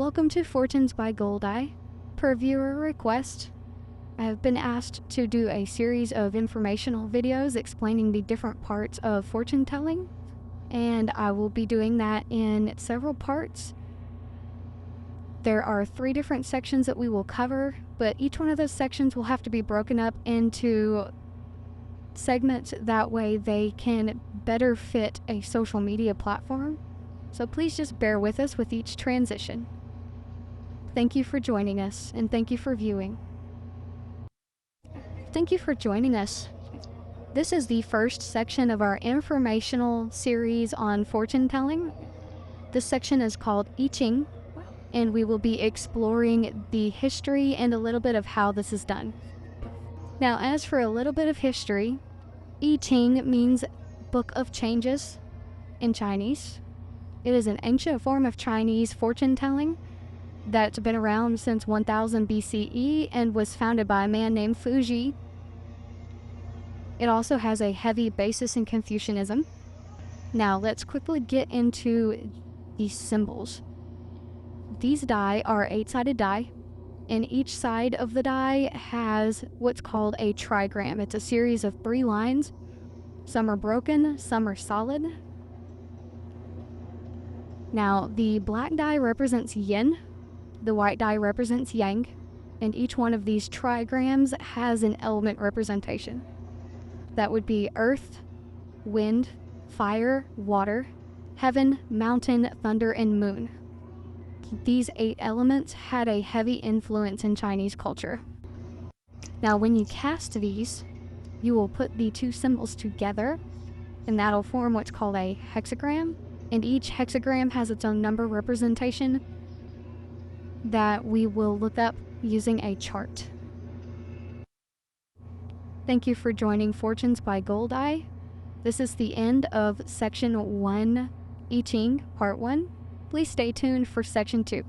Welcome to Fortunes by Gold Eye. Per viewer request, I have been asked to do a series of informational videos explaining the different parts of fortune telling, and I will be doing that in several parts. There are 3 different sections that we will cover, but each one of those sections will have to be broken up into segments, that way they can better fit a social media platform. So please just bear with us with each transition. Thank you for joining us, and thank you for viewing. Thank you for joining us. This is the first section of our informational series on fortune telling. This section is called I Ching, and we will be exploring the history and a little bit of how this is done. Now, as for a little bit of history, I Ching means Book of Changes in Chinese. It is an ancient form of Chinese fortune telling that's been around since 1000 BCE and was founded by a man named Fuji. It also has a heavy basis in Confucianism. Now, let's quickly get into these symbols. These die are 8-sided die, and each side of the die has what's called a trigram. It's a series of 3 lines. Some are broken, some are solid. Now, the black die represents yin, the white die represents yang, and each one of these trigrams has an element representation. That would be earth, wind, fire, water, heaven, mountain, thunder, and moon. These 8 elements had a heavy influence in Chinese culture. Now, when you cast these, you will put the 2 symbols together, and that'll form what's called a hexagram. And each hexagram has its own number representation that we will look up using a chart. Thank you for joining Fortunes by Gold Eye. This is the end of Section 1, I Ching, Part 1. Please stay tuned for Section 2.